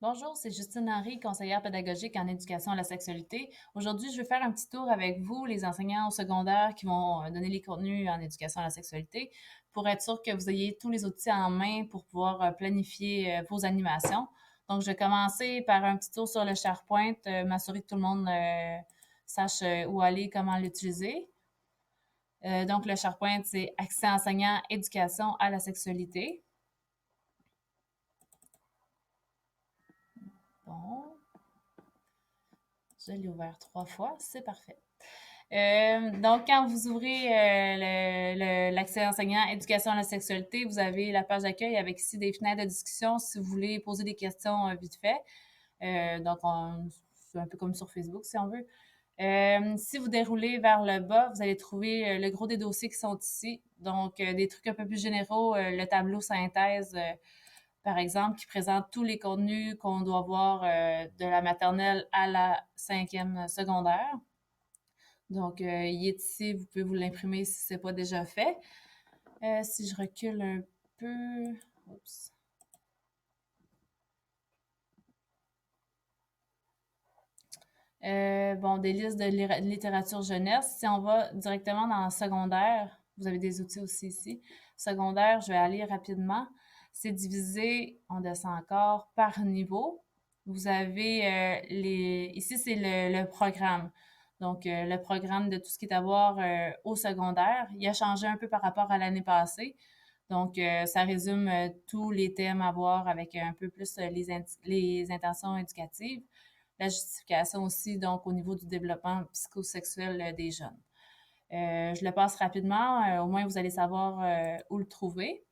Bonjour, c'est Justine Henry, conseillère pédagogique en éducation à la sexualité. Aujourd'hui, je vais faire un petit tour avec vous, les enseignants au secondaire qui vont donner les contenus en éducation à la sexualité, pour être sûr que vous ayez tous les outils en main pour pouvoir planifier vos animations. Donc, je vais commencer par un petit tour sur le SharePoint, m'assurer que tout le monde sache où aller, comment l'utiliser. Donc, le SharePoint, c'est accès enseignant, éducation à la sexualité. Bon, je l'ai ouvert 3 fois, c'est parfait. Donc, quand vous ouvrez l'accès enseignant éducation à la sexualité, vous avez la page d'accueil avec ici des fenêtres de discussion si vous voulez poser des questions vite fait. Donc, c'est un peu comme sur Facebook si on veut. Si vous déroulez vers le bas, vous allez trouver le gros des dossiers qui sont ici. Donc, des trucs un peu plus généraux, le tableau synthèse, par exemple, qui présente tous les contenus qu'on doit voir de la maternelle à la 5e secondaire. Donc, il est ici, vous pouvez vous l'imprimer si ce n'est pas déjà fait. Si je recule un peu, oups. Bon, des listes de littérature jeunesse. Si on va directement dans le secondaire, vous avez des outils aussi ici. Secondaire, je vais aller rapidement. C'est divisé, on descend encore, par niveau. Vous avez ici, c'est le programme. Donc, le programme de tout ce qui est à voir au secondaire. Il a changé un peu par rapport à l'année passée. Donc, ça résume tous les thèmes à voir avec un peu plus les intentions éducatives. La justification aussi, donc, au niveau du développement psychosexuel des jeunes. Je le passe rapidement, au moins vous allez savoir où le trouver.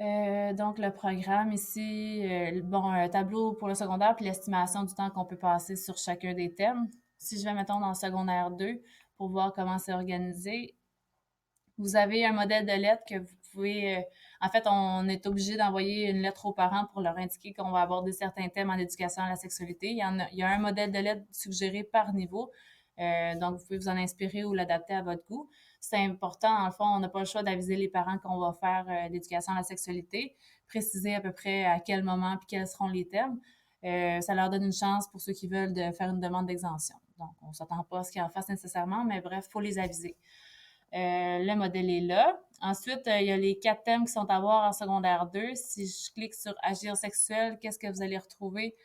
Donc, le programme ici, bon, un tableau pour le secondaire, puis l'estimation du temps qu'on peut passer sur chacun des thèmes. Si je vais, mettons, dans le secondaire 2, pour voir comment c'est organisé, vous avez un modèle de lettre que vous pouvez... en fait, on est obligé d'envoyer une lettre aux parents pour leur indiquer qu'on va aborder certains thèmes en éducation à la sexualité. Il y a un modèle de lettre suggéré par niveau. Donc, vous pouvez vous en inspirer ou l'adapter à votre goût. C'est important, en le fond, on n'a pas le choix d'aviser les parents qu'on va faire l'éducation à la sexualité, préciser à peu près à quel moment puis quels seront les thèmes. Ça leur donne une chance pour ceux qui veulent de faire une demande d'exemption. Donc, on ne s'attend pas à ce qu'ils en fassent nécessairement, mais bref, il faut les aviser. Le modèle est là. Ensuite, il y a les 4 thèmes qui sont à voir en secondaire 2. Si je clique sur Agir sexuel, qu'est-ce que vous allez retrouver?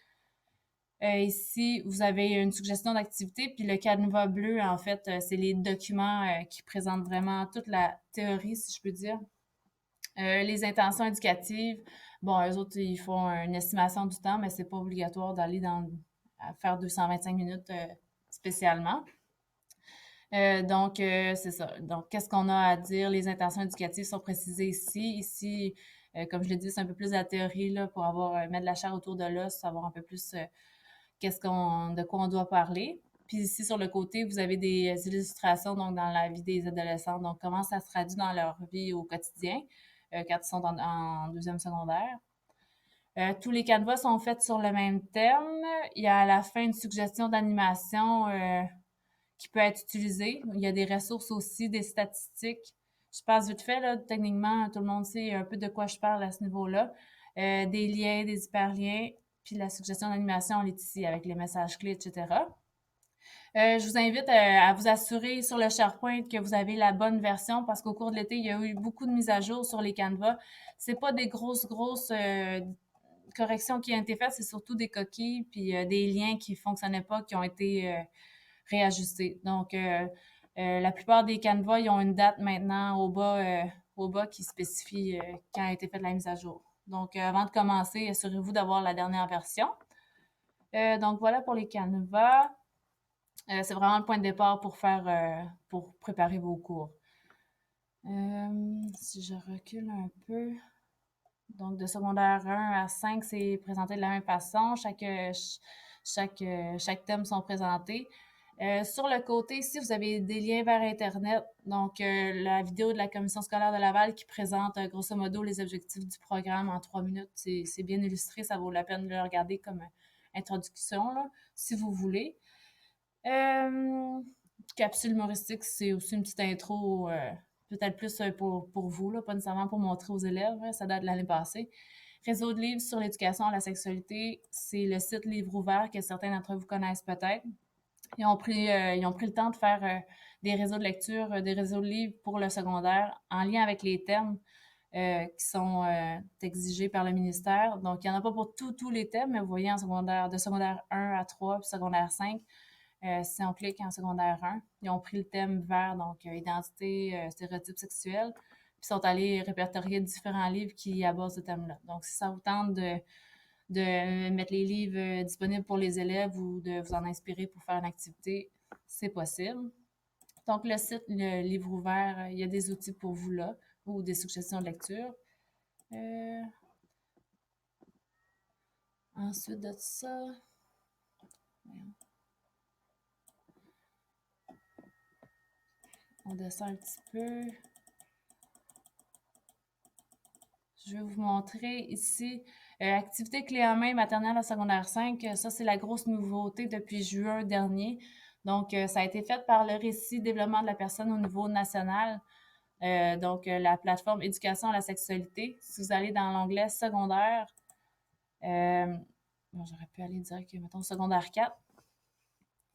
Ici, vous avez une suggestion d'activité, puis le canevas bleu, en fait, c'est les documents qui présentent vraiment toute la théorie, si je peux dire. Les intentions éducatives, bon, eux autres, ils font une estimation du temps, mais c'est pas obligatoire d'aller à faire 225 minutes spécialement. Donc, c'est ça. Donc, qu'est-ce qu'on a à dire? Les intentions éducatives sont précisées ici. Ici, comme je l'ai dit, c'est un peu plus la théorie là, pour mettre de la chair autour de l'os, savoir un peu plus de quoi on doit parler. Puis ici, sur le côté, vous avez des illustrations donc dans la vie des adolescents. Donc, comment ça se traduit dans leur vie au quotidien quand ils sont en deuxième secondaire. Tous les canevas sont faits sur le même thème. Il y a à la fin une suggestion d'animation qui peut être utilisé. Il y a des ressources aussi, des statistiques. Je passe vite fait, là, techniquement, tout le monde sait un peu de quoi je parle à ce niveau-là. Des liens, des hyperliens, puis la suggestion d'animation, elle est ici avec les messages clés, etc. Je vous invite à vous assurer sur le SharePoint que vous avez la bonne version parce qu'au cours de l'été, il y a eu beaucoup de mises à jour sur les Canvas. C'est pas des grosses corrections qui ont été faites, c'est surtout des coquilles puis des liens qui fonctionnaient pas, qui ont été réajustés. Donc, la plupart des Canvas, ils ont une date maintenant au bas qui spécifie quand a été faite la mise à jour. Donc, avant de commencer, assurez-vous d'avoir la dernière version. Donc, voilà pour les Canvas. C'est vraiment le point de départ pour préparer vos cours. Si je recule un peu, donc de secondaire 1 à 5, c'est présenté de la même façon. Chaque thème sont présentés. Sur le côté ici, vous avez des liens vers Internet. Donc, la vidéo de la Commission scolaire de Laval qui présente grosso modo les objectifs du programme en 3 minutes. C'est bien illustré, ça vaut la peine de le regarder comme introduction, là, si vous voulez. Capsule humoristique, c'est aussi une petite intro, peut-être plus pour vous, là, pas nécessairement pour montrer aux élèves, ça date de l'année passée. Réseau de livres sur l'éducation à la sexualité, c'est le site Livre ouvert que certains d'entre vous connaissent peut-être. Ils ont pris le temps de faire des réseaux de lecture, des réseaux de livres pour le secondaire en lien avec les thèmes qui sont exigés par le ministère. Donc, il n'y en a pas pour tous les thèmes, mais vous voyez en secondaire, de secondaire 1 à 3 puis secondaire 5, si on clique en secondaire 1, ils ont pris le thème vert, donc identité, stéréotypes sexuels, puis sont allés répertorier différents livres qui abordent ce thème-là. Donc, si ça vous tente de mettre les livres disponibles pour les élèves ou de vous en inspirer pour faire une activité, c'est possible. Donc, le site, le livre ouvert, il y a des outils pour vous là ou des suggestions de lecture. Ensuite de ça, on descend un petit peu. Je vais vous montrer ici activité clé en main maternelle à secondaire 5. Ça, c'est la grosse nouveauté depuis juin dernier. Donc, ça a été fait par le Récit développement de la personne au niveau national. La plateforme Éducation à la sexualité. Si vous allez dans l'onglet secondaire, j'aurais pu aller direct, mettons, secondaire 4.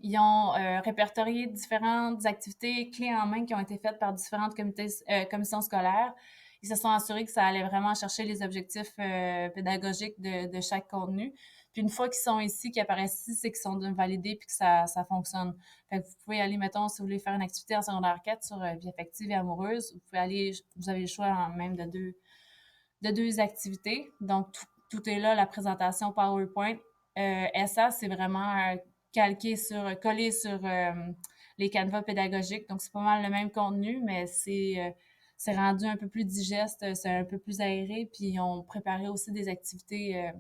Ils ont répertorié différentes activités clés en main qui ont été faites par différentes commissions scolaires. Ils se sont assurés que ça allait vraiment chercher les objectifs pédagogiques de chaque contenu. Puis une fois qu'ils sont ici, qu'ils apparaissent ici, c'est qu'ils sont validés puis que ça fonctionne. Fait que vous pouvez aller, mettons, si vous voulez faire une activité en secondaire 4 sur vie affective et amoureuse, vous pouvez aller, vous avez le choix même de deux activités. Donc, tout est là, la présentation PowerPoint. SA, c'est vraiment collé sur les canevas pédagogiques. Donc, c'est pas mal le même contenu, mais c'est rendu un peu plus digeste, c'est un peu plus aéré. Puis, ils ont préparé aussi des activités,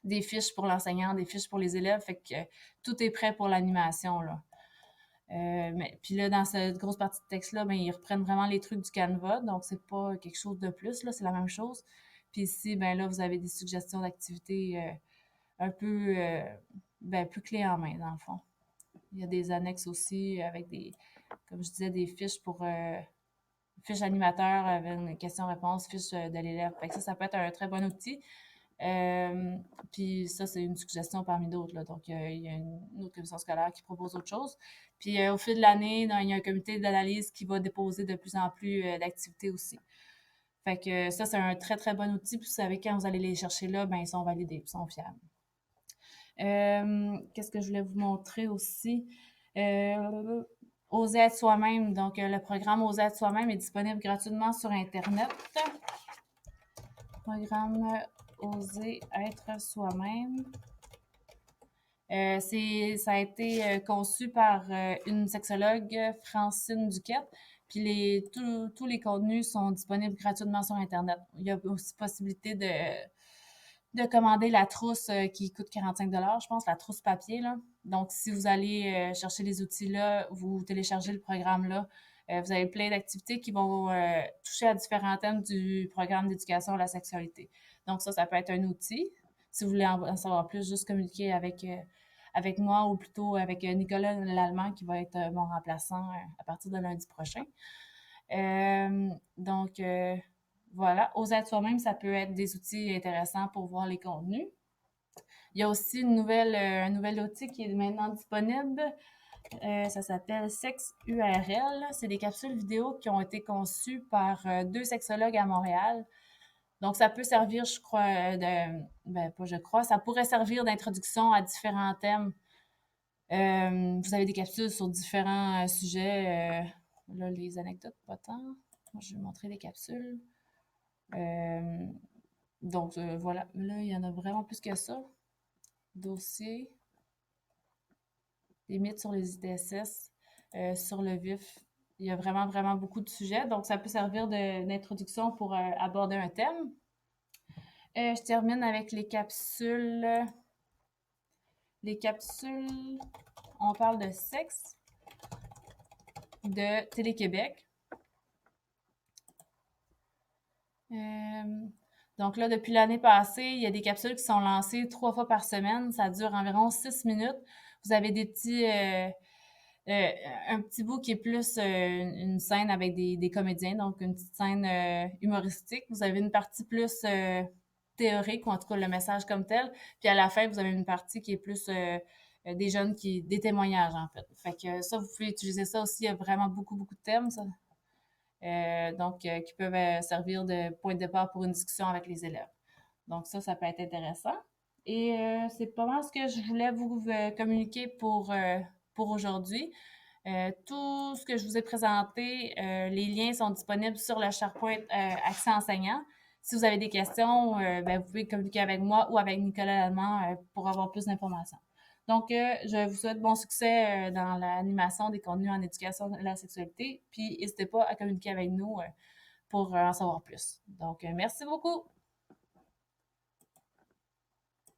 des fiches pour l'enseignant, des fiches pour les élèves. Fait que tout est prêt pour l'animation, là. Puis là, dans cette grosse partie de texte-là, ben, ils reprennent vraiment les trucs du Canva. Donc, c'est pas quelque chose de plus, là, c'est la même chose. Puis ici, ben là, vous avez des suggestions d'activités un peu plus clés en main, dans le fond. Il y a des annexes aussi avec comme je disais, des fiches pour fiches animateurs avec une question-réponse, fiches de l'élève. Fait que ça peut être un très bon outil. Puis ça, c'est une suggestion parmi d'autres. Là. Donc, il y a une autre commission scolaire qui propose autre chose. Puis au fil de l'année, il y a un comité d'analyse qui va déposer de plus en plus d'activités aussi. Fait que ça, c'est un très, très bon outil. Puis vous savez, quand vous allez les chercher là, ben ils sont validés, ils sont fiables. Qu'est-ce que je voulais vous montrer aussi? Oser être soi-même. Donc, le programme Oser être soi-même est disponible gratuitement sur Internet. Programme Oser être soi-même. Ça a été conçu par une sexologue, Francine Duquette. Puis tous les contenus sont disponibles gratuitement sur Internet. Il y a aussi possibilité de commander la trousse qui coûte 45 je pense, la trousse papier. Là. Donc, si vous allez chercher les outils là, vous téléchargez le programme là, vous avez plein d'activités qui vont toucher à différents thèmes du programme d'éducation à la sexualité. Donc, ça peut être un outil. Si vous voulez en savoir plus, juste communiquer avec moi ou plutôt avec Nicolas Lallemand qui va être mon remplaçant à partir de lundi prochain. Voilà, Oser être soi-même, ça peut être des outils intéressants pour voir les contenus. Il y a aussi un nouvel outil qui est maintenant disponible. Ça s'appelle SexURL. C'est des capsules vidéo qui ont été conçues par deux sexologues à Montréal. Donc, ça peut servir, je crois, ça pourrait servir d'introduction à différents thèmes. Vous avez des capsules sur différents sujets. Là, les anecdotes, pas tant. Moi, je vais vous montrer les capsules. Voilà. Là, il y en a vraiment plus que ça. Dossier. Des mythes sur les ITSS, sur le vif. Il y a vraiment, vraiment beaucoup de sujets. Donc, ça peut servir d'introduction pour aborder un thème. Je termine avec les capsules. Les capsules, on parle de sexe de Télé-Québec. Donc là, depuis l'année passée, il y a des capsules qui sont lancées 3 fois par semaine. Ça dure environ 6 minutes. Vous avez des petits... un petit bout qui est plus une scène avec des comédiens, donc une petite scène humoristique. Vous avez une partie plus théorique, ou en tout cas le message comme tel. Puis à la fin, vous avez une partie qui est plus des jeunes des témoignages, en fait. Fait que ça, vous pouvez utiliser ça aussi. Il y a vraiment beaucoup, beaucoup de thèmes, ça. Qui peuvent servir de point de départ pour une discussion avec les élèves. Donc ça peut être intéressant. Et c'est pas mal ce que je voulais vous communiquer pour aujourd'hui. Tout ce que je vous ai présenté, les liens sont disponibles sur le SharePoint Accès enseignant. Si vous avez des questions, ben, vous pouvez communiquer avec moi ou avec Nicolas Lallemand pour avoir plus d'informations. Donc, je vous souhaite bon succès dans l'animation des contenus en éducation de la sexualité. Puis, n'hésitez pas à communiquer avec nous pour en savoir plus. Donc, merci beaucoup.